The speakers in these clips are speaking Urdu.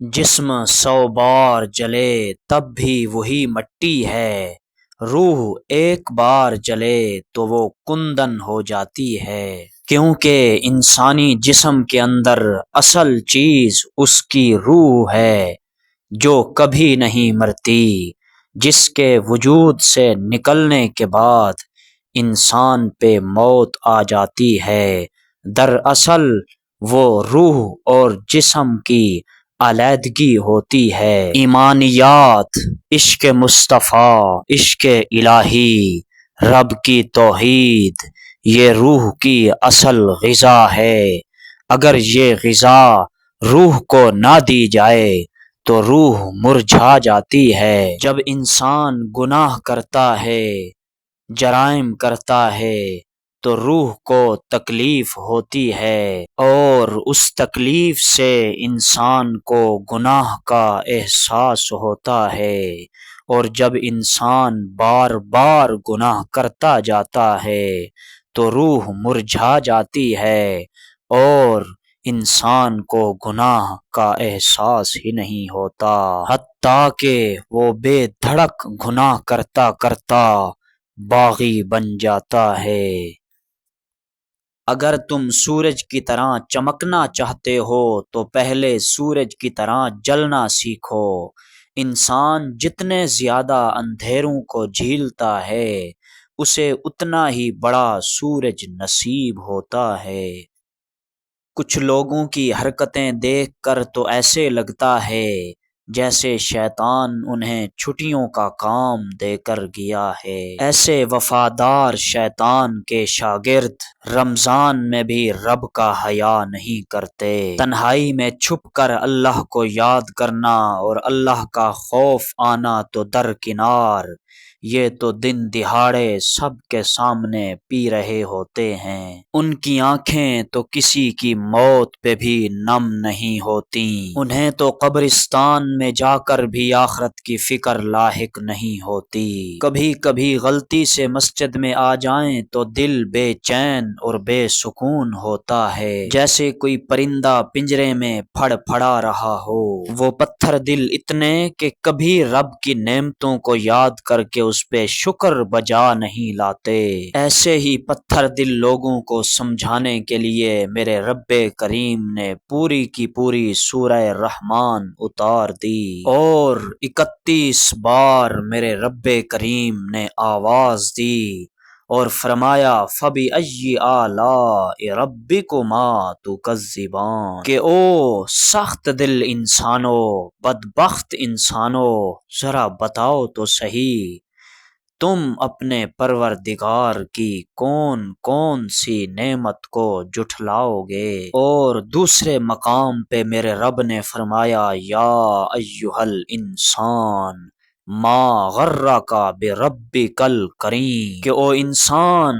جسم 100 بار جلے تب بھی وہی مٹی ہے، روح ایک بار جلے تو وہ کندن ہو جاتی ہے۔ کیونکہ انسانی جسم کے اندر اصل چیز اس کی روح ہے جو کبھی نہیں مرتی، جس کے وجود سے نکلنے کے بعد انسان پہ موت آ جاتی ہے۔ دراصل وہ روح اور جسم کی علیحدگی ہوتی ہے۔ ایمانیات، عشق مصطفیٰ، عشق الہی، رب کی توحید، یہ روح کی اصل غذا ہے۔ اگر یہ غذا روح کو نہ دی جائے تو روح مرجھا جاتی ہے۔ جب انسان گناہ کرتا ہے، جرائم کرتا ہے تو روح کو تکلیف ہوتی ہے، اور اس تکلیف سے انسان کو گناہ کا احساس ہوتا ہے، اور جب انسان بار بار گناہ کرتا جاتا ہے تو روح مرجھا جاتی ہے اور انسان کو گناہ کا احساس ہی نہیں ہوتا، حتیٰ کہ وہ بے دھڑک گناہ کرتا کرتا باغی بن جاتا ہے۔ اگر تم سورج کی طرح چمکنا چاہتے ہو تو پہلے سورج کی طرح جلنا سیکھو۔ انسان جتنے زیادہ اندھیروں کو جھیلتا ہے اسے اتنا ہی بڑا سورج نصیب ہوتا ہے۔ کچھ لوگوں کی حرکتیں دیکھ کر تو ایسے لگتا ہے جیسے شیطان انہیں چھٹیوں کا کام دے کر گیا ہے۔ ایسے وفادار شیطان کے شاگرد رمضان میں بھی رب کا حیا نہیں کرتے۔ تنہائی میں چھپ کر اللہ کو یاد کرنا اور اللہ کا خوف آنا تو درکنار، یہ تو دن دہاڑے سب کے سامنے پی رہے ہوتے ہیں۔ ان کی آنکھیں تو کسی کی موت پہ بھی نم نہیں ہوتی، انہیں تو قبرستان میں جا کر بھی آخرت کی فکر لاحق نہیں ہوتی۔ کبھی کبھی غلطی سے مسجد میں آ جائیں تو دل بے چین اور بے سکون ہوتا ہے، جیسے کوئی پرندہ پنجرے میں پھڑ پھڑا رہا ہو۔ وہ پتھر دل اتنے کہ کبھی رب کی نعمتوں کو یاد کر کے اس پہ شکر بجا نہیں لاتے۔ ایسے ہی پتھر دل لوگوں کو سمجھانے کے لیے میرے رب کریم نے پوری کی پوری سورہ رحمان اتار دی، اور 31 بار میرے رب کریم نے آواز دی اور فرمایا فَبِأَيِّ آلَاءِ رَبِّكُمَا تُكَذِّبَانِ، کہ او سخت دل انسانو، بدبخت انسانو، ذرا بتاؤ تو صحیح تم اپنے پروردگار کی کون کون سی نعمت کو جھٹلاؤ گے۔ اور دوسرے مقام پہ میرے رب نے فرمایا یا ایھا الانسان ما غرک بربک الکریم، کہ او انسان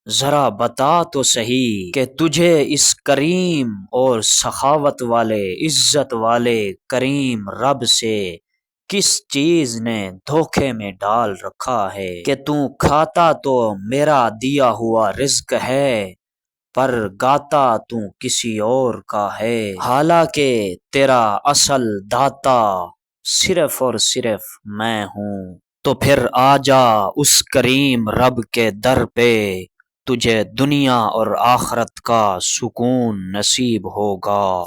ذرا بتا تو صحیح کہ تجھے اس کریم اور سخاوت والے، عزت والے کریم رب سے کس چیز نے دھوکے میں ڈال رکھا ہے کہ تو کھاتا تو میرا دیا ہوا رزق ہے پر گاتا تو کسی اور کا ہے، حالانکہ تیرا اصل داتا صرف اور صرف میں ہوں۔ تو پھر آجا اس کریم رب کے در پہ، تجھے دنیا اور آخرت کا سکون نصیب ہوگا۔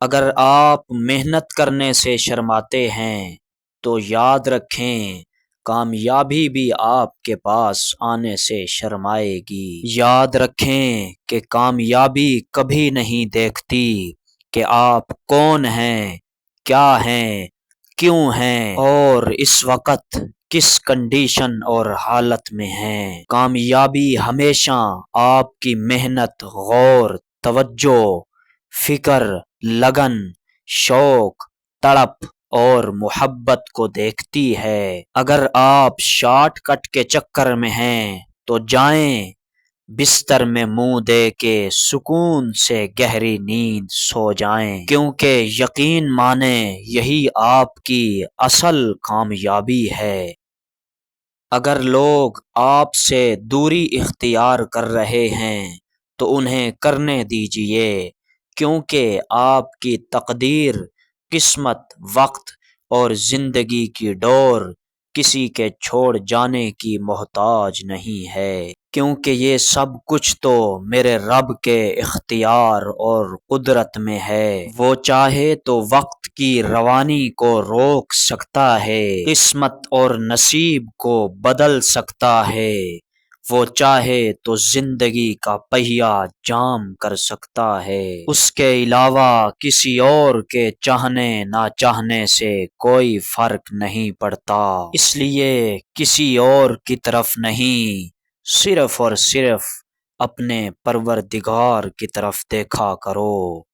اگر آپ محنت کرنے سے شرماتے ہیں تو یاد رکھیں کامیابی بھی آپ کے پاس آنے سے شرمائے گی۔ یاد رکھیں کہ کامیابی کبھی نہیں دیکھتی کہ آپ کون ہیں، کیا ہیں، کیوں ہیں اور اس وقت کس کنڈیشن اور حالت میں ہیں۔ کامیابی ہمیشہ آپ کی محنت، غور، توجہ، فکر، لگن، شوق، تڑپ اور محبت کو دیکھتی ہے۔ اگر آپ شارٹ کٹ کے چکر میں ہیں تو جائیں بستر میں منہ دے کے سکون سے گہری نیند سو جائیں، کیونکہ یقین مانیں یہی آپ کی اصل کامیابی ہے۔ اگر لوگ آپ سے دوری اختیار کر رہے ہیں تو انہیں کرنے دیجیے، کیونکہ آپ کی تقدیر قسمت، وقت اور زندگی کی ڈور کسی کے چھوڑ جانے کی محتاج نہیں ہے، کیونکہ یہ سب کچھ تو میرے رب کے اختیار اور قدرت میں ہے۔ وہ چاہے تو وقت کی روانی کو روک سکتا ہے، قسمت اور نصیب کو بدل سکتا ہے، وہ چاہے تو زندگی کا پہیہ جام کر سکتا ہے۔ اس کے علاوہ کسی اور کے چاہنے نہ چاہنے سے کوئی فرق نہیں پڑتا، اس لیے کسی اور کی طرف نہیں، صرف اور صرف اپنے پروردگار کی طرف دیکھا کرو۔